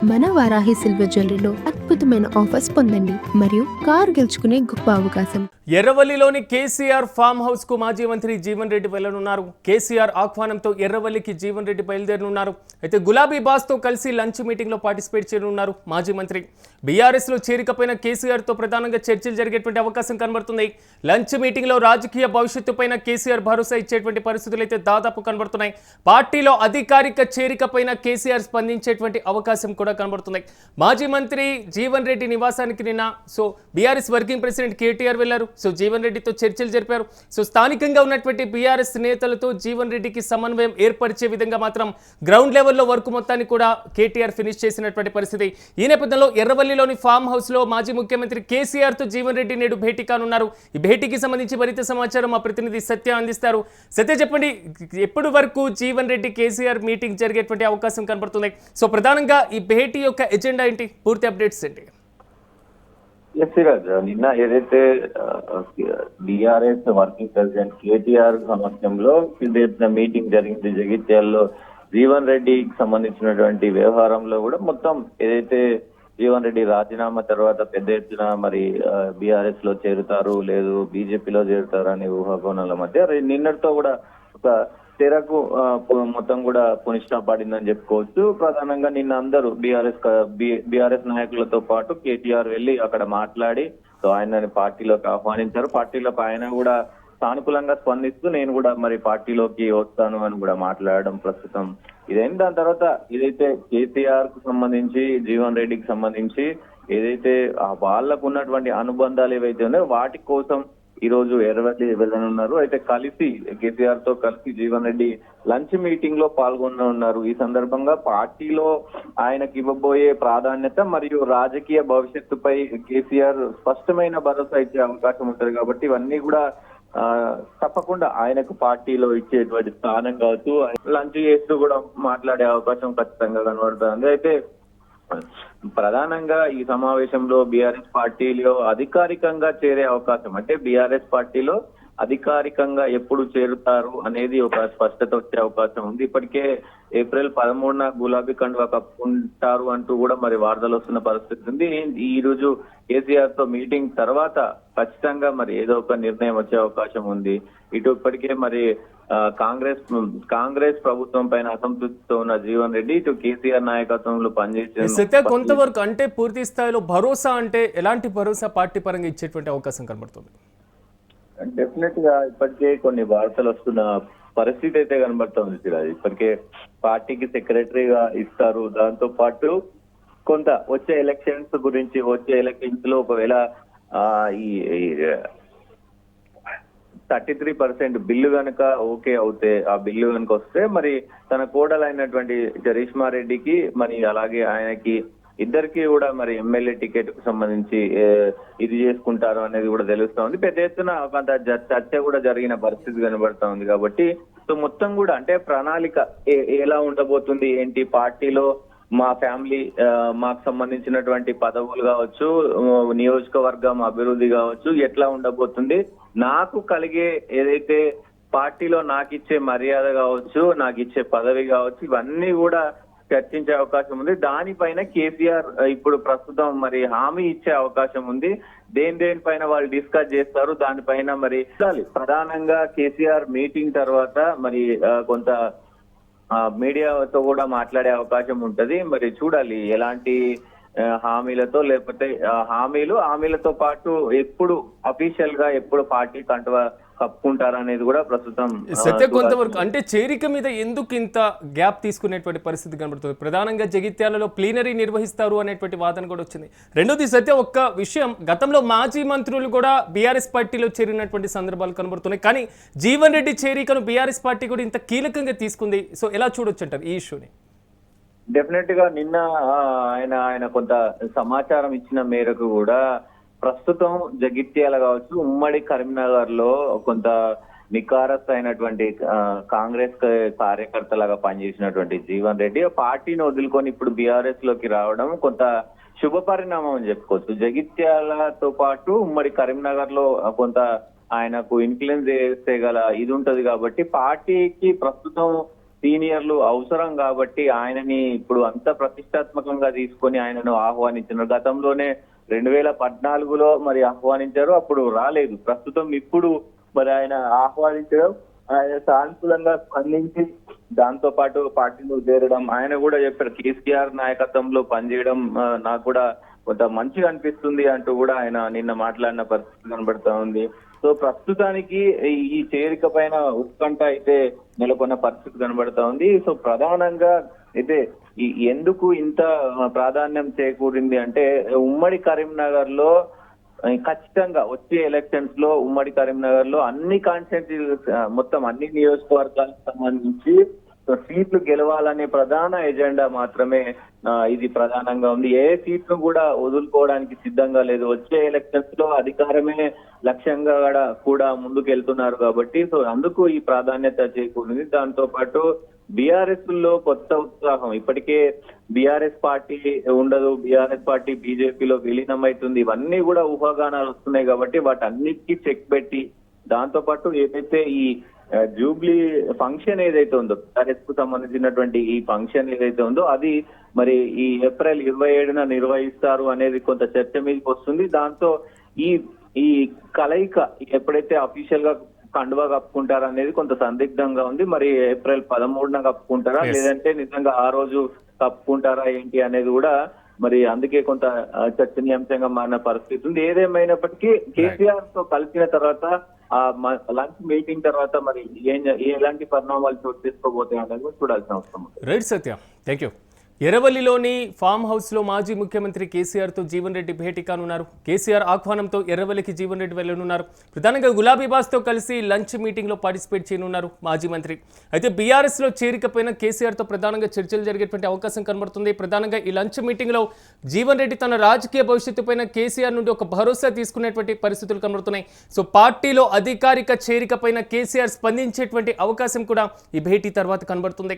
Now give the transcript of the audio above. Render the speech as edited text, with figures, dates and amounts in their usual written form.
మన వారాహి సిల్వర్ జ్యువెలరీలో అద్భుతమైన ఆఫర్స్ పొందండి మరియు కారు గెలుచుకునే గొప్ప అవకాశం. ఎర్రవల్లిలోని కేసీఆర్ ఫామ్ హౌస్ కు మాజీ మంత్రి జీవన్ రెడ్డి వెళ్లనున్నారు. కేసీఆర్ ఆహ్వానంతో ఎర్రవల్లికి జీవన్ రెడ్డి బయలుదేరనున్నారు. అయితే గులాబీ బాస్ తో కలిసి లంచ్ మీటింగ్ లో పార్టిసిపేట్ చేయనున్నారు మాజీ మంత్రి. బీఆర్ఎస్ లో చేరికపైన కేసీఆర్ తో ప్రధానంగా చర్చలు జరిగేటువంటి అవకాశం కనబడుతుంది. లంచ్ మీటింగ్ లో రాజకీయ భవిష్యత్తుపైన కేసీఆర్ భరోసా ఇచ్చేటువంటి పరిస్థితులు అయితే దాదాపు కనబడుతున్నాయి. పార్టీలో అధికారిక చేరికపైన కేసీఆర్ స్పందించేటువంటి అవకాశం కూడా కనబడుతున్నాయి. మాజీ మంత్రి జీవన్ రెడ్డి నివాసానికి నిన్న బీఆర్ఎస్ వర్కింగ్ ప్రెసిడెంట్ కేటీఆర్ వెళ్లారు. జీవన్ రెడ్డితో చర్చలు జరిపారు. స్థానికంగా ఉన్నటువంటి బీఆర్ఎస్ నేతలతో జీవన్ రెడ్డికి సమన్వయం ఏర్పరిచే విధంగా మాత్రం గ్రౌండ్ లెవెల్లో వర్క్ మొత్తాన్ని కూడా కేటీఆర్ ఫినిష్ చేసినటువంటి పరిస్థితి. ఈ నేపథ్యంలో ఎర్రవల్లిలోని ఫామ్ హౌస్ లో మాజీ ముఖ్యమంత్రి కేసీఆర్ తో జీవన్ రెడ్డి నేడు భేటీ కానున్నారు. ఈ భేటీకి సంబంధించి మరింత సమాచారం మా ప్రతినిధి సత్య అందిస్తారు. సత్య, చెప్పండి, ఎప్పటి వరకు జీవన్ రెడ్డి కేసీఆర్ మీటింగ్ జరిగేటువంటి అవకాశం కనబడుతుంది? ప్రధానంగా ఈ భేటీ యొక్క ఎజెండా ఏంటి? పూర్తి అప్డేట్స్ ఏంటి? సిరాజ్, నిన్న ఏదైతే బీఆర్ఎస్ వర్కింగ్ ప్రెసిడెంట్ కేటీఆర్ సమక్షంలో పెద్ద ఎత్తున మీటింగ్ జరిగింది జగిత్యాలలో. జీవన్ రెడ్డికి సంబంధించినటువంటి వ్యవహారంలో కూడా మొత్తం ఏదైతే జీవన్ రెడ్డి రాజీనామా తర్వాత పెద్ద ఎత్తున మరి బీఆర్ఎస్ లో చేరుతారు లేదు బీజేపీలో చేరుతారు అనే ఊహాకోణాల మధ్య నిన్నటితో కూడా ఒక తెరకు మొత్తం కూడా పునిష్టా పడిందని చెప్పుకోవచ్చు. ప్రధానంగా నిన్న అందరూ బీఆర్ఎస్ నాయకులతో పాటు కేటీఆర్ వెళ్లి అక్కడ మాట్లాడి ఆయనని పార్టీలోకి ఆహ్వానించారు. పార్టీలోకి ఆయన కూడా సానుకూలంగా స్పందిస్తూ నేను కూడా మరి పార్టీలోకి వస్తాను అని కూడా మాట్లాడడం ప్రస్తుతం ఇదైంది. దాని తర్వాత ఏదైతే కేసీఆర్ కు సంబంధించి జీవన్ రెడ్డికి సంబంధించి ఏదైతే వాళ్లకు ఉన్నటువంటి అనుబంధాలు ఏవైతే ఉన్నాయో వాటి కోసం ఈ రోజు ఎర్రవల్లి వెళ్ళనున్నారు. అయితే కలిసి కేసీఆర్ తో కలిసి జీవన్ రెడ్డి లంచ్ మీటింగ్ లో పాల్గొననున్నారు. ఈ సందర్భంగా పార్టీలో ఆయనకి ఇవ్వబోయే ప్రాధాన్యత మరియు రాజకీయ భవిష్యత్తుపై కేసీఆర్ స్పష్టమైన భరోసా ఇచ్చే అవకాశం ఉంటుంది. కాబట్టి ఇవన్నీ కూడా తప్పకుండా ఆయనకు పార్టీలో ఇచ్చేటువంటి స్థానం కావచ్చు. లంచ్ చేస్తూ కూడా మాట్లాడే అవకాశం ఖచ్చితంగా కనబడుతుంది. అయితే ప్రధానంగా ఈ సమావేశంలో బీఆర్ఎస్ పార్టీలో అధికారికంగా చేరే అవకాశం, అంటే బీఆర్ఎస్ పార్టీలో అధికారికంగా ఎప్పుడు చేరుతారు అనేది ఒక స్పష్టత వచ్చే అవకాశం ఉంది. ఇప్పటికే ఏప్రిల్ 13న గులాబీ కండువా కప్పుకుంటారు అంటూ కూడా మరి వార్తలు వస్తున్న పరిస్థితి ఉంది. ఈ రోజు కేసీఆర్ తో మీటింగ్ తర్వాత ఖచ్చితంగా మరి ఏదో ఒక నిర్ణయం వచ్చే అవకాశం ఉంది. ఇటు ఇప్పటికే మరి కాంగ్రెస్ ప్రభుత్వం పైన అసంతృప్తితో ఉన్న జీవన్ రెడ్డి ఇటు కేసీఆర్ నాయకత్వంలో పనిచేసే కొంతవరకు అంటే పూర్తి స్థాయిలో భరోసా అంటే ఎలాంటి భరోసా పార్టీ పరంగా ఇచ్చేటువంటి అవకాశం కనబడుతుంది? డెఫినెట్ గా ఇప్పటికే కొన్ని వార్తలు వస్తున్న పరిస్థితి అయితే కనబడుతుంది సిరాజ్. ఇప్పటికే పార్టీకి సెక్రటరీగా ఇస్తారు. దాంతో పాటు కొంత వచ్చే ఎలక్షన్స్ లో ఒకవేళ ఈ 33% బిల్లు కనుక ఓకే అవుతే, ఆ బిల్లు కనుక వస్తే మరి తన కోడలైనటువంటి రేష్మా రెడ్డికి మరి అలాగే ఆయనకి ఇద్దరికి కూడా మరి ఎమ్మెల్యే టికెట్ కు సంబంధించి ఇది చేసుకుంటారు అనేది కూడా తెలుస్తా ఉంది. పెద్ద ఎత్తున కొంత చర్చ కూడా జరిగిన పరిస్థితి కనబడతా ఉంది. కాబట్టి మొత్తం కూడా అంటే ప్రణాళిక ఎలా ఉండబోతుంది ఏంటి, పార్టీలో మా ఫ్యామిలీ మాకు సంబంధించినటువంటి పదవులు కావచ్చు, నియోజకవర్గం అభివృద్ధి కావచ్చు, ఎట్లా ఉండబోతుంది, నాకు కలిగే ఏదైతే పార్టీలో నాకు ఇచ్చే మర్యాద కావచ్చు, నాకు ఇచ్చే పదవి కావచ్చు, ఇవన్నీ కూడా చర్చించే అవకాశం ఉంది. దానిపైన కేసీఆర్ ఇప్పుడు ప్రస్తుతం మరి హామీ ఇచ్చే అవకాశం ఉంది. దేనిపైన వాళ్ళు డిస్కస్ చేస్తారు, దానిపైన మరి ప్రధానంగా కేసీఆర్ మీటింగ్ తర్వాత మరి కొంత మీడియాతో కూడా మాట్లాడే అవకాశం ఉంటది. మరి చూడాలి ఎలాంటి హామీలతో, లేకపోతే హామీలతో పాటు ఎప్పుడు అఫీషియల్ గా ఎప్పుడు పార్టీ కంటువా కప్పుకుంటారనేది కూడా ప్రస్తుతం కొంతవరకు అంటే చేరిక మీద ఎందుకు ఇంత గ్యాప్ తీసుకునేటువంటి పరిస్థితి కనబడుతుంది? ప్రధానంగా జగిత్యాలలో ప్లీనరీ నిర్వహిస్తారు అనేటువంటి వాదన కూడా వచ్చింది. రెండోది సత్య, ఒక్క విషయం, గతంలో మాజీ మంత్రులు కూడా బీఆర్ఎస్ పార్టీలో చేరినటువంటి సందర్భాలు కనబడుతున్నాయి. కానీ జీవన్ రెడ్డి చేరికను బీఆర్ఎస్ పార్టీ కూడా ఇంత కీలకంగా తీసుకుంది. ఎలా చూడొచ్చు అంటారు ఈ ఇష్యూని? డెఫినెట్ గా నిన్న ఆయన కొంత సమాచారం ఇచ్చిన మేరకు కూడా ప్రస్తుతం జగిత్యాల కావచ్చు, ఉమ్మడి కరీంనగర్ లో కొంత నికారస్ అయినటువంటి కాంగ్రెస్ కార్యకర్తలాగా పనిచేసినటువంటి జీవన్ రెడ్డి పార్టీని వదులుకొని ఇప్పుడు బీఆర్ఎస్ లోకి రావడం కొంత శుభ పరిణామం అని చెప్పుకోవచ్చు. జగిత్యాలతో పాటు ఉమ్మడి కరీంనగర్ లో కొంత ఆయనకు ఇన్ఫ్లుయెన్స్ చేసే గల ఇది ఉంటది. కాబట్టి పార్టీకి ప్రస్తుతం సీనియర్లు అవసరం కాబట్టి ఆయనని ఇప్పుడు అంత ప్రతిష్టాత్మకంగా తీసుకొని ఆయనను ఆహ్వానించారు. గతంలోనే 2014లో మరి ఆహ్వానించారు, అప్పుడు రాలేదు. ప్రస్తుతం ఇప్పుడు మరి ఆయన ఆహ్వానించడం, ఆయన సానుకూలంగా స్పందించి దాంతో పాటు పార్టీలో చేరడం, ఆయన కూడా చెప్పారు కేసీఆర్ నాయకత్వంలో పనిచేయడం నాకు కూడా కొంత మంచిగా అనిపిస్తుంది అంటూ కూడా ఆయన నిన్న మాట్లాడిన పరిస్థితి కనబడతా ఉంది. సో ప్రస్తుతానికి ఈ చేరిక పైన ఉత్కంఠ అయితే నెలకొన్న పరిస్థితి కనబడతా ఉంది. సో ప్రధానంగా అయితే ఎందుకు ఇంత ప్రాధాన్యం చేకూరింది అంటే, ఉమ్మడి కరీంనగర్ లో ఖచ్చితంగా వచ్చే ఎలక్షన్స్ లో ఉమ్మడి కరీంనగర్ లో అన్ని కాన్స్టిట్యూన్సీస్ మొత్తం అన్ని నియోజకవర్గాలకు సంబంధించి సీట్లు గెలవాలనే ప్రధాన ఎజెండా మాత్రమే ఇది ప్రధానంగా ఉంది. ఏ సీట్లు కూడా వదులుకోవడానికి సిద్ధంగా లేదు. వచ్చే ఎలక్షన్స్ లో అధికారమే లక్ష్యంగా కూడా ముందుకు వెళ్తున్నారు కాబట్టి సో అందుకు ఈ ప్రాధాన్యత చేకూరింది. దాంతో పాటు బీఆర్ఎస్ లో కొత్త ఉత్సాహం, ఇప్పటికే బీఆర్ఎస్ పార్టీ ఉండదు, బీఆర్ఎస్ పార్టీ బీజేపీలో విలీనం అవుతుంది, ఇవన్నీ కూడా ఊహాగానాలు వస్తున్నాయి కాబట్టి వాటన్నిటికీ చెక్ పెట్టి, దాంతో పాటు ఏదైతే ఈ జూబ్లీ ఫంక్షన్ ఏదైతే ఉందో బీఆర్ఎస్ కు సంబంధించినటువంటి ఈ ఫంక్షన్ ఏదైతే ఉందో అది మరి ఈ ఏప్రిల్ 27న నిర్వహిస్తారు అనేది కొంత చర్చ మీదకి వస్తుంది. దాంతో ఈ కలయిక ఎప్పుడైతే అఫీషియల్ గా కండువా కప్పుకుంటారా అనేది కొంత సందిగ్ధంగా ఉంది. మరి ఏప్రిల్ 13న కప్పుకుంటారా లేదంటే నిజంగా ఆ రోజు కప్పుకుంటారా ఏంటి అనేది కూడా మరి అందుకే కొంత చర్చనీయాంశంగా మారిన పరిస్థితి ఉంది. ఏదేమైనప్పటికీ కేసీఆర్ తో కలిసిన తర్వాత ఆ లంచ్ మీటింగ్ తర్వాత మరి ఎలాంటి పరిణామాలు చోటు తీసుకోబోతాయి అనేది చూడాల్సిన అవసరం ఉంది. Right Satya, thank you. ఎర్రవల్లిలోని ఫామ్ హౌస్లో మాజీ ముఖ్యమంత్రి కేసీఆర్తో జీవన్ రెడ్డి భేటీ కానున్నారు. కేసీఆర్ ఆహ్వానంతో ఎర్రవల్లికి జీవన్ రెడ్డి వెళ్లనున్నారు. ప్రధానంగా గులాబీ బాస్తో కలిసి లంచ్ మీటింగ్లో పార్టిసిపేట్ చేయనున్నారు మాజీ మంత్రి. అయితే బీఆర్ఎస్లో చేరికపైన కేసీఆర్తో ప్రధానంగా చర్చలు జరిగేటువంటి అవకాశం కనబడుతుంది. ప్రధానంగా ఈ లంచ్ మీటింగ్లో జీవన్ రెడ్డి తన రాజకీయ భవిష్యత్తుపైన కేసీఆర్ నుండి ఒక భరోసా తీసుకునేటువంటి పరిస్థితులు కనబడుతున్నాయి. సో పార్టీలో అధికారిక చేరికపైన కేసీఆర్ స్పందించేటువంటి అవకాశం కూడా ఈ భేటీ తర్వాత కనబడుతుంది.